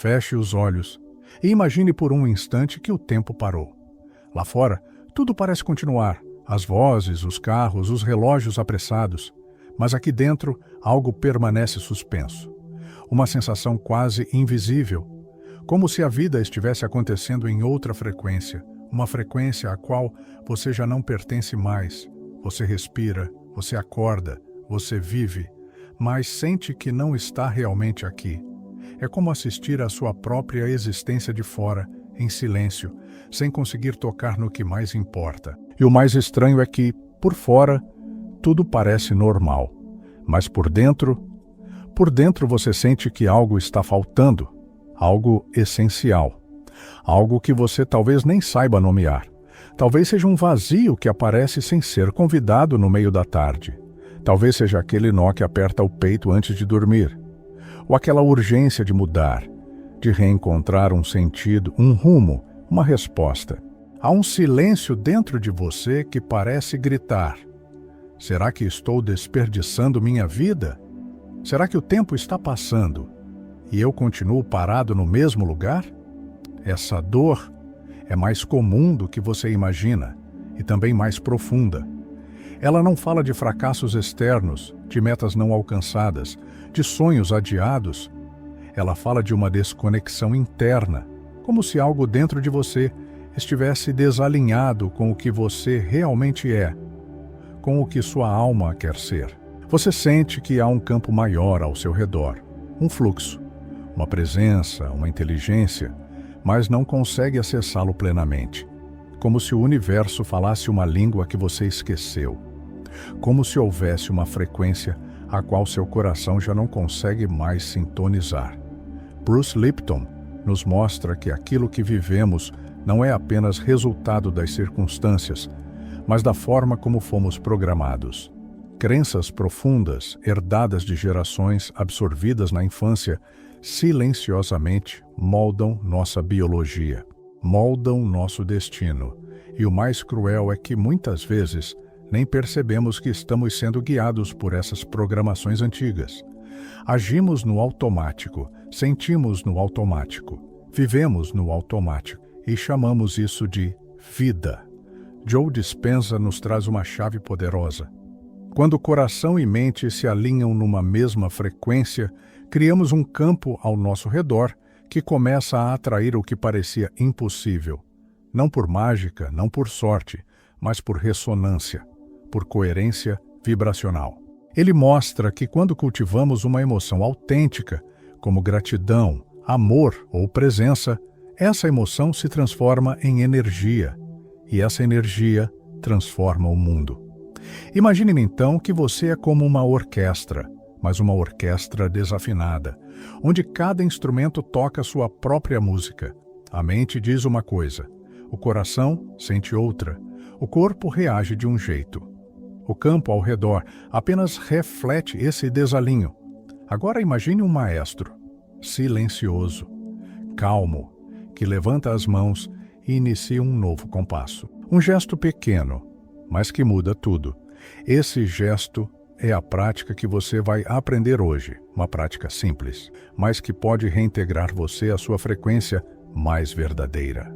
Feche os olhos e imagine por um instante que o tempo parou. Lá fora, tudo parece continuar, as vozes, os carros, os relógios apressados, mas aqui dentro algo permanece suspenso. Uma sensação quase invisível, como se a vida estivesse acontecendo em outra frequência, uma frequência à qual você já não pertence mais. Você respira, você acorda, você vive, mas sente que não está realmente aqui. É como assistir à sua própria existência de fora, em silêncio, sem conseguir tocar no que mais importa. E o mais estranho é que, por fora, tudo parece normal, mas por dentro você sente que algo está faltando, algo essencial, algo que você talvez nem saiba nomear. Talvez seja um vazio que aparece sem ser convidado no meio da tarde. Talvez seja aquele nó que aperta o peito antes de dormir, ou aquela urgência de mudar, de reencontrar um sentido, um rumo, uma resposta. Há um silêncio dentro de você que parece gritar: será que estou desperdiçando minha vida? Será que o tempo está passando e eu continuo parado no mesmo lugar? Essa dor é mais comum do que você imagina e também mais profunda. Ela não fala de fracassos externos, de metas não alcançadas, de sonhos adiados. Ela fala de uma desconexão interna, como se algo dentro de você estivesse desalinhado com o que você realmente é, com o que sua alma quer ser. Você sente que há um campo maior ao seu redor, um fluxo, uma presença, uma inteligência, mas não consegue acessá-lo plenamente. Como se o universo falasse uma língua que você esqueceu. Como se houvesse uma frequência a qual seu coração já não consegue mais sintonizar. Bruce Lipton nos mostra que aquilo que vivemos não é apenas resultado das circunstâncias, mas da forma como fomos programados. Crenças profundas, herdadas de gerações, absorvidas na infância, silenciosamente moldam nossa biologia, moldam nosso destino. E o mais cruel é que muitas vezes nem percebemos que estamos sendo guiados por essas programações antigas. Agimos no automático, sentimos no automático, vivemos no automático e chamamos isso de vida. Joe Dispenza nos traz uma chave poderosa. Quando coração e mente se alinham numa mesma frequência, criamos um campo ao nosso redor que começa a atrair o que parecia impossível. Não por mágica, não por sorte, mas por ressonância, por coerência vibracional. Ele mostra que quando cultivamos uma emoção autêntica, como gratidão, amor ou presença, essa emoção se transforma em energia, e essa energia transforma o mundo. Imagine então que você é como uma orquestra, mas uma orquestra desafinada, onde cada instrumento toca sua própria música. A mente diz uma coisa, o coração sente outra, o corpo reage de um jeito. O campo ao redor apenas reflete esse desalinho. Agora imagine um maestro, silencioso, calmo, que levanta as mãos e inicia um novo compasso. Um gesto pequeno, mas que muda tudo. Esse gesto é a prática que você vai aprender hoje, uma prática simples, mas que pode reintegrar você à sua frequência mais verdadeira.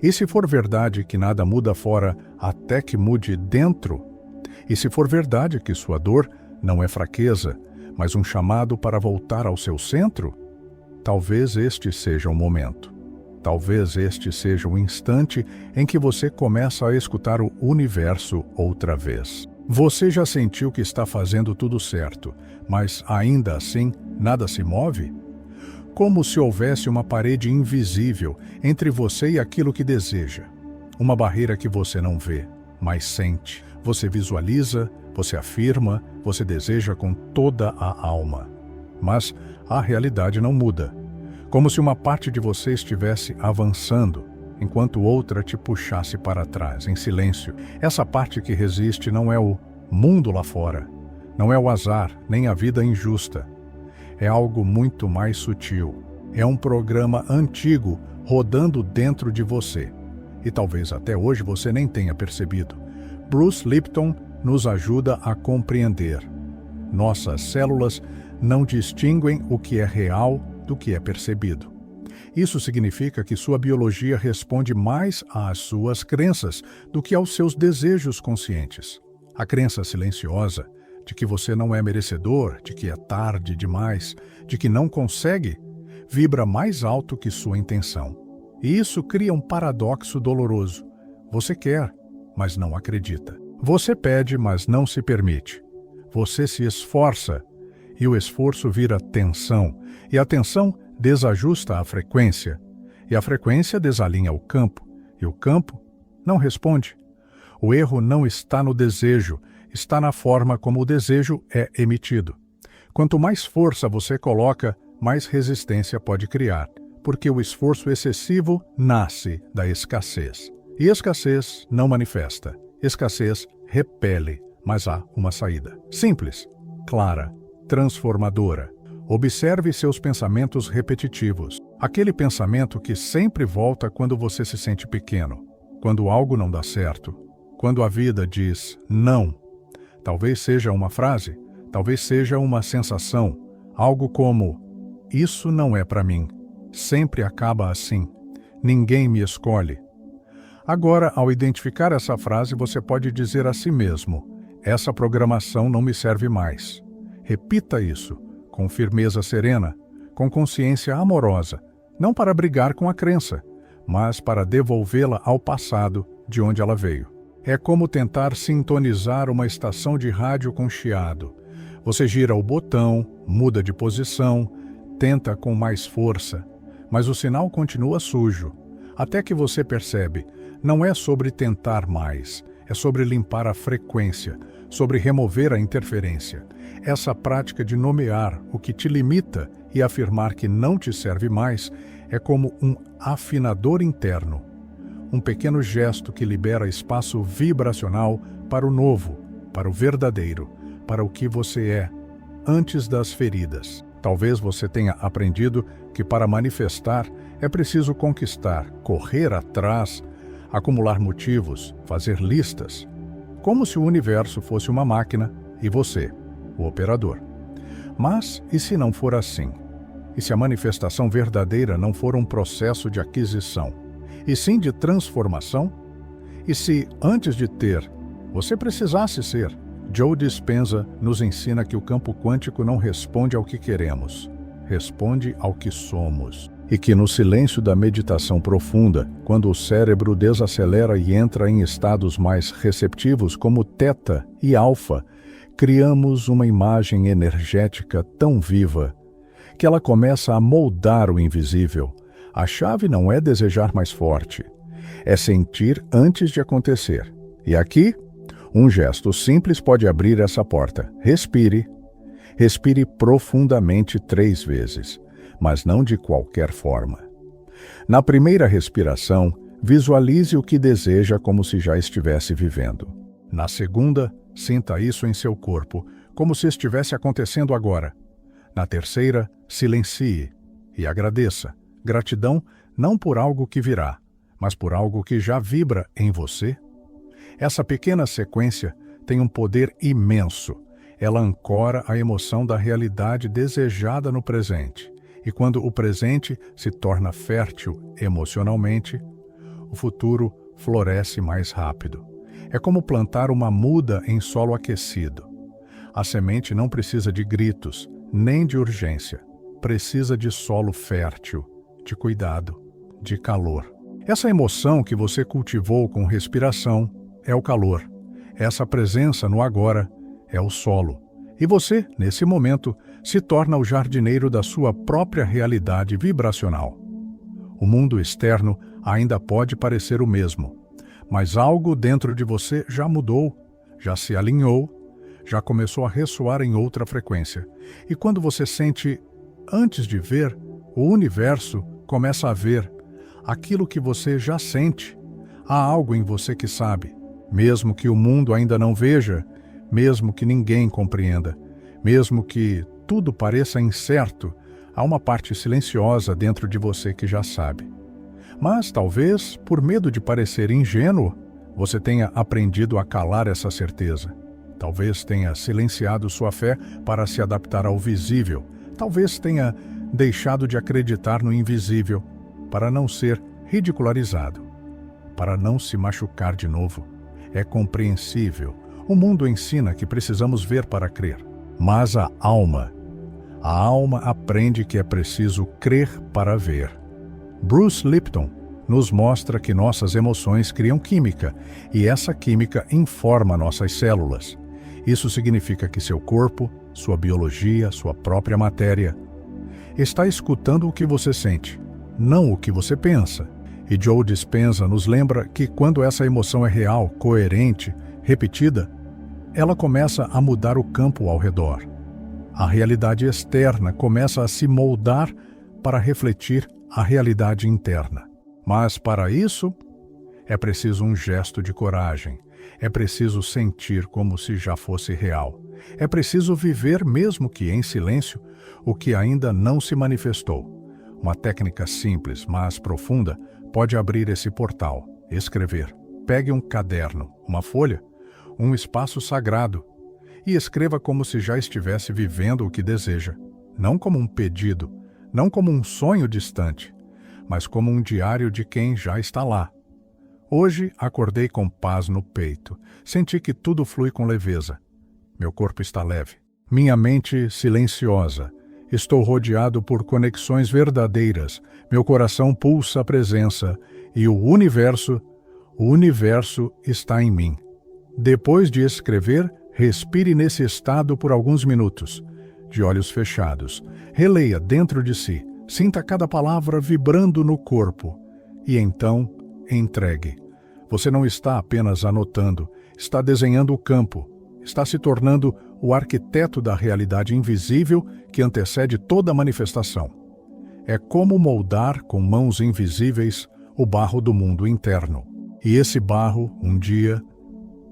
E se for verdade que nada muda fora até que mude dentro, e se for verdade que sua dor não é fraqueza, mas um chamado para voltar ao seu centro, talvez este seja o momento. Talvez este seja o instante em que você começa a escutar o universo outra vez. Você já sentiu que está fazendo tudo certo, mas ainda assim nada se move? Como se houvesse uma parede invisível entre você e aquilo que deseja. Uma barreira que você não vê, mas sente. Você visualiza, você afirma, você deseja com toda a alma. Mas a realidade não muda. Como se uma parte de você estivesse avançando, enquanto outra te puxasse para trás, em silêncio. Essa parte que resiste não é o mundo lá fora, não é o azar, nem a vida injusta. É algo muito mais sutil. É um programa antigo rodando dentro de você. E talvez até hoje você nem tenha percebido. Bruce Lipton nos ajuda a compreender. Nossas células não distinguem o que é real do que é percebido. Isso significa que sua biologia responde mais às suas crenças do que aos seus desejos conscientes. A crença silenciosa de que você não é merecedor, de que é tarde demais, de que não consegue, vibra mais alto que sua intenção. E isso cria um paradoxo doloroso. Você quer, mas não acredita. Você pede, mas não se permite. Você se esforça, e o esforço vira tensão, e a tensão desajusta a frequência, e a frequência desalinha o campo, e o campo não responde. O erro não está no desejo, está na forma como o desejo é emitido. Quanto mais força você coloca, mais resistência pode criar, porque o esforço excessivo nasce da escassez. E escassez não manifesta, escassez repele, mas há uma saída. Simples, clara, transformadora. Observe seus pensamentos repetitivos. Aquele pensamento que sempre volta quando você se sente pequeno, quando algo não dá certo, quando a vida diz não. Talvez seja uma frase, talvez seja uma sensação, algo como: isso não é para mim, sempre acaba assim, ninguém me escolhe. Agora, ao identificar essa frase, você pode dizer a si mesmo: essa programação não me serve mais. Repita isso, com firmeza serena, com consciência amorosa, não para brigar com a crença, mas para devolvê-la ao passado de onde ela veio. É como tentar sintonizar uma estação de rádio com chiado. Você gira o botão, muda de posição, tenta com mais força, mas o sinal continua sujo, até que você percebe, não é sobre tentar mais, é sobre limpar a frequência, sobre remover a interferência. Essa prática de nomear o que te limita e afirmar que não te serve mais é como um afinador interno, um pequeno gesto que libera espaço vibracional para o novo, para o verdadeiro, para o que você é, antes das feridas. Talvez você tenha aprendido que para manifestar é preciso conquistar, correr atrás, acumular motivos, fazer listas, como se o universo fosse uma máquina e você, o operador. Mas e se não for assim? E se a manifestação verdadeira não for um processo de aquisição, e sim de transformação? E se, antes de ter, você precisasse ser? Joe Dispenza nos ensina que o campo quântico não responde ao que queremos, responde ao que somos. E que no silêncio da meditação profunda, quando o cérebro desacelera e entra em estados mais receptivos como teta e alfa, criamos uma imagem energética tão viva que ela começa a moldar o invisível. A chave não é desejar mais forte, é sentir antes de acontecer. E aqui, um gesto simples pode abrir essa porta. Respire. Respire profundamente 3 vezes, mas não de qualquer forma. Na primeira respiração, visualize o que deseja como se já estivesse vivendo. Na segunda, sinta isso em seu corpo, como se estivesse acontecendo agora. Na terceira, silencie e agradeça. Gratidão não por algo que virá, mas por algo que já vibra em você. Essa pequena sequência tem um poder imenso. Ela ancora a emoção da realidade desejada no presente. E quando o presente se torna fértil emocionalmente, o futuro floresce mais rápido. É como plantar uma muda em solo aquecido. A semente não precisa de gritos, nem de urgência. Precisa de solo fértil, de cuidado, de calor. Essa emoção que você cultivou com respiração é o calor. Essa presença no agora é o solo. E você, nesse momento, se torna o jardineiro da sua própria realidade vibracional. O mundo externo ainda pode parecer o mesmo, mas algo dentro de você já mudou, já se alinhou, já começou a ressoar em outra frequência. E quando você sente, antes de ver, o universo começa a ver aquilo que você já sente. Há algo em você que sabe, mesmo que o mundo ainda não veja, mesmo que ninguém compreenda, mesmo que tudo pareça incerto, há uma parte silenciosa dentro de você que já sabe. Mas talvez, por medo de parecer ingênuo, você tenha aprendido a calar essa certeza. Talvez tenha silenciado sua fé para se adaptar ao visível. Talvez tenha deixado de acreditar no invisível, para não ser ridicularizado, para não se machucar de novo. É compreensível. O mundo ensina que precisamos ver para crer. Mas a alma aprende que é preciso crer para ver. Bruce Lipton nos mostra que nossas emoções criam química, e essa química informa nossas células. Isso significa que seu corpo, sua biologia, sua própria matéria, está escutando o que você sente, não o que você pensa. E Joe Dispenza nos lembra que quando essa emoção é real, coerente, repetida, ela começa a mudar o campo ao redor. A realidade externa começa a se moldar para refletir a realidade interna. Mas para isso, é preciso um gesto de coragem. É preciso sentir como se já fosse real. É preciso viver, mesmo que em silêncio, o que ainda não se manifestou. Uma técnica simples, mas profunda, pode abrir esse portal. Escrever. Pegue um caderno, uma folha, um espaço sagrado, e escreva como se já estivesse vivendo o que deseja. Não como um pedido, não como um sonho distante, mas como um diário de quem já está lá. Hoje acordei com paz no peito. Senti que tudo flui com leveza. Meu corpo está leve. Minha mente silenciosa. Estou rodeado por conexões verdadeiras. Meu coração pulsa a presença. E o universo está em mim. Depois de escrever, respire nesse estado por alguns minutos. De olhos fechados. Releia dentro de si. Sinta cada palavra vibrando no corpo. E então, entregue. Você não está apenas anotando, está desenhando o campo, está se tornando o arquiteto da realidade invisível que antecede toda manifestação. É como moldar com mãos invisíveis o barro do mundo interno. E esse barro, um dia,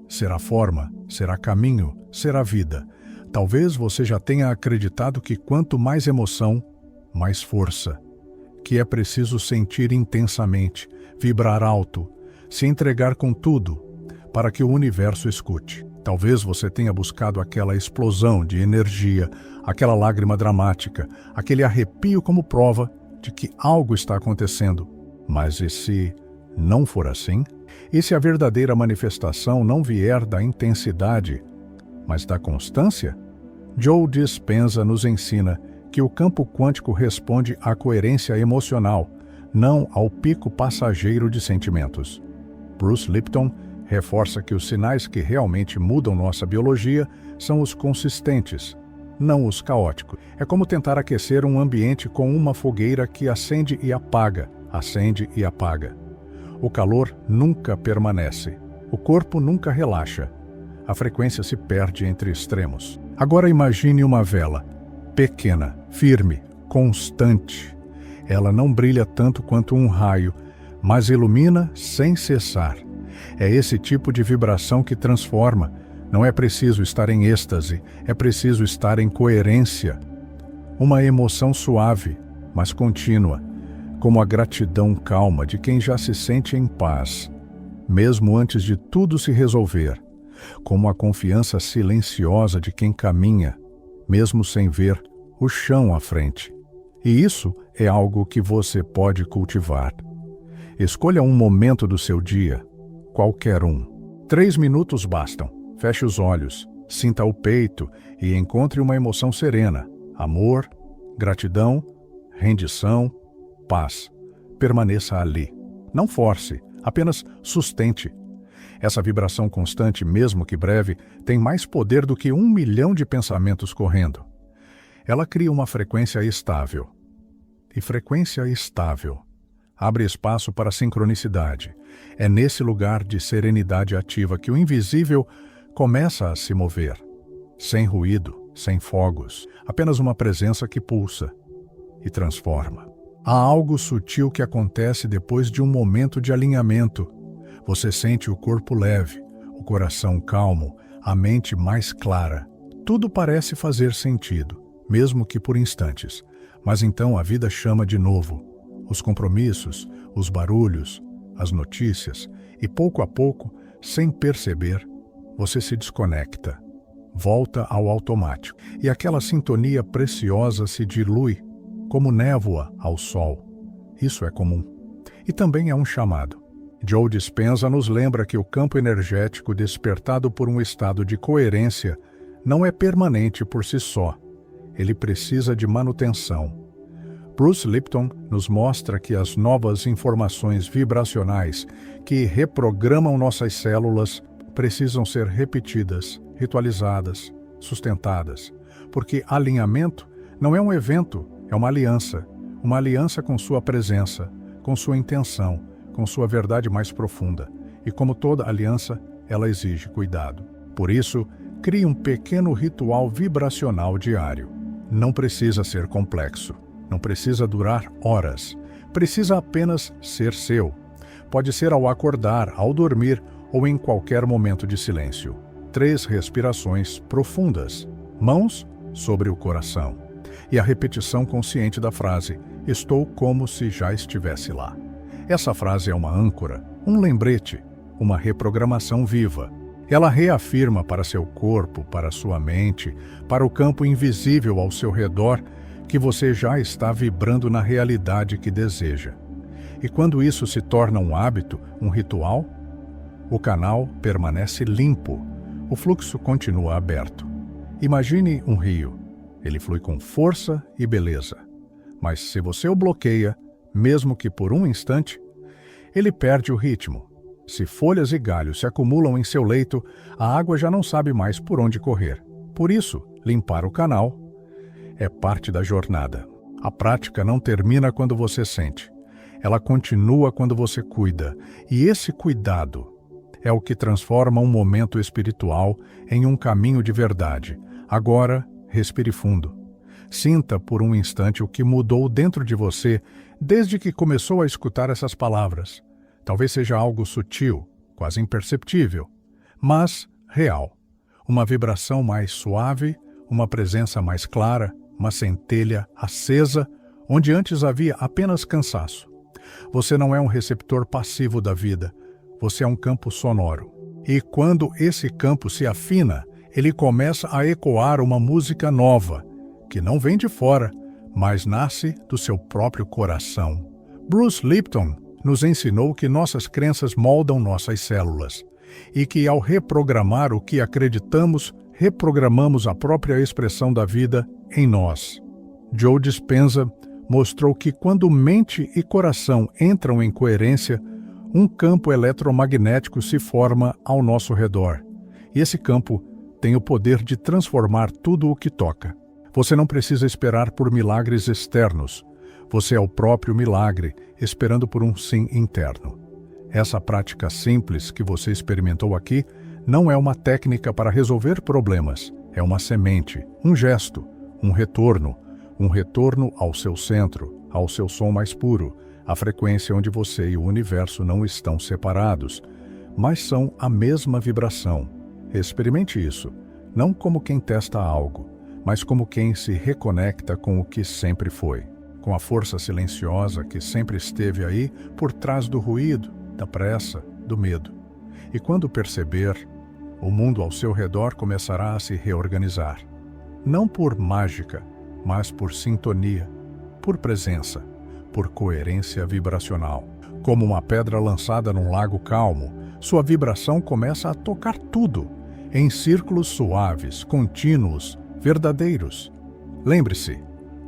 será forma, será caminho, será vida. Talvez você já tenha acreditado que quanto mais emoção, mais força. Que é preciso sentir intensamente, vibrar alto, se entregar com tudo, para que o universo escute. Talvez você tenha buscado aquela explosão de energia, aquela lágrima dramática, aquele arrepio como prova de que algo está acontecendo. Mas e se não for assim? E se a verdadeira manifestação não vier da intensidade, mas da constância? Joe Dispenza nos ensina que o campo quântico responde à coerência emocional, não ao pico passageiro de sentimentos. Bruce Lipton reforça que os sinais que realmente mudam nossa biologia são os consistentes, não os caóticos. É como tentar aquecer um ambiente com uma fogueira que acende e apaga, acende e apaga. O calor nunca permanece. O corpo nunca relaxa. A frequência se perde entre extremos. Agora imagine uma vela, pequena, firme, constante. Ela não brilha tanto quanto um raio, mas ilumina sem cessar. É esse tipo de vibração que transforma. Não é preciso estar em êxtase, é preciso estar em coerência. Uma emoção suave, mas contínua, como a gratidão calma de quem já se sente em paz, mesmo antes de tudo se resolver, como a confiança silenciosa de quem caminha, mesmo sem ver o chão à frente. E isso é algo que você pode cultivar. Escolha um momento do seu dia, qualquer um. 3 minutos bastam. Feche os olhos, sinta o peito e encontre uma emoção serena. Amor, gratidão, rendição, paz. Permaneça ali. Não force, apenas sustente. Essa vibração constante, mesmo que breve, tem mais poder do que 1 milhão de pensamentos correndo. Ela cria uma frequência estável. E frequência estável abre espaço para sincronicidade. É nesse lugar de serenidade ativa que o invisível começa a se mover. Sem ruído, sem fogos, apenas uma presença que pulsa e transforma. Há algo sutil que acontece depois de um momento de alinhamento. Você sente o corpo leve, o coração calmo, a mente mais clara. Tudo parece fazer sentido, mesmo que por instantes. Mas então a vida chama de novo. Os compromissos, os barulhos, as notícias, e pouco a pouco, sem perceber, você se desconecta. Volta ao automático. E aquela sintonia preciosa se dilui, como névoa ao sol. Isso é comum. E também é um chamado. Joe Dispenza nos lembra que o campo energético despertado por um estado de coerência não é permanente por si só. Ele precisa de manutenção. Bruce Lipton nos mostra que as novas informações vibracionais que reprogramam nossas células precisam ser repetidas, ritualizadas, sustentadas, porque alinhamento não é um evento, é uma aliança com sua presença, com sua intenção, com sua verdade mais profunda. E como toda aliança, ela exige cuidado. Por isso, crie um pequeno ritual vibracional diário. Não precisa ser complexo, não precisa durar horas, precisa apenas ser seu. Pode ser ao acordar, ao dormir ou em qualquer momento de silêncio. 3 respirações profundas, mãos sobre o coração. E a repetição consciente da frase, estou como se já estivesse lá. Essa frase é uma âncora, um lembrete, uma reprogramação viva. Ela reafirma para seu corpo, para sua mente, para o campo invisível ao seu redor, que você já está vibrando na realidade que deseja. E quando isso se torna um hábito, um ritual, o canal permanece limpo, o fluxo continua aberto. Imagine um rio. Ele flui com força e beleza. Mas se você o bloqueia, mesmo que por um instante, ele perde o ritmo. Se folhas e galhos se acumulam em seu leito, a água já não sabe mais por onde correr. Por isso, limpar o canal é parte da jornada. A prática não termina quando você sente. Ela continua quando você cuida. E esse cuidado é o que transforma um momento espiritual em um caminho de verdade. Agora, respire fundo. Sinta por um instante o que mudou dentro de você desde que começou a escutar essas palavras. Talvez seja algo sutil, quase imperceptível, mas real. Uma vibração mais suave, uma presença mais clara, uma centelha acesa, onde antes havia apenas cansaço. Você não é um receptor passivo da vida, você é um campo sonoro. E quando esse campo se afina, ele começa a ecoar uma música nova, que não vem de fora, mas nasce do seu próprio coração. Bruce Lipton nos ensinou que nossas crenças moldam nossas células e que, ao reprogramar o que acreditamos, reprogramamos a própria expressão da vida em nós. Joe Dispenza mostrou que quando mente e coração entram em coerência, um campo eletromagnético se forma ao nosso redor. E esse campo tem o poder de transformar tudo o que toca. Você não precisa esperar por milagres externos. Você é o próprio milagre, esperando por um sim interno. Essa prática simples que você experimentou aqui não é uma técnica para resolver problemas. É uma semente, um gesto, um retorno ao seu centro, ao seu som mais puro, a frequência onde você e o universo não estão separados, mas são a mesma vibração. Experimente isso, não como quem testa algo, mas como quem se reconecta com o que sempre foi, com a força silenciosa que sempre esteve aí por trás do ruído, da pressa, do medo. E quando perceber, o mundo ao seu redor começará a se reorganizar. Não por mágica, mas por sintonia, por presença, por coerência vibracional. Como uma pedra lançada num lago calmo, sua vibração começa a tocar tudo, em círculos suaves, contínuos, verdadeiros. Lembre-se,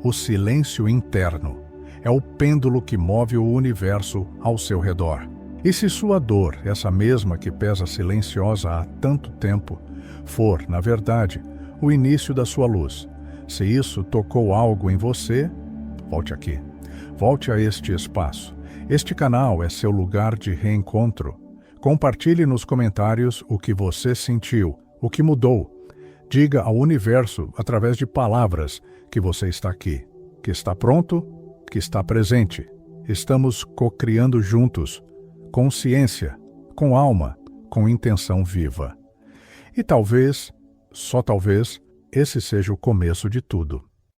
o silêncio interno é o pêndulo que move o universo ao seu redor. E se sua dor, essa mesma que pesa silenciosa há tanto tempo, for, na verdade, o início da sua luz, se isso tocou algo em você, volte aqui. Volte a este espaço. Este canal é seu lugar de reencontro. Compartilhe nos comentários o que você sentiu, o que mudou. Diga ao universo, através de palavras, que você está aqui, que está pronto, que está presente. Estamos co-criando juntos, com ciência, com alma, com intenção viva. E talvez, só talvez, esse seja o começo de tudo.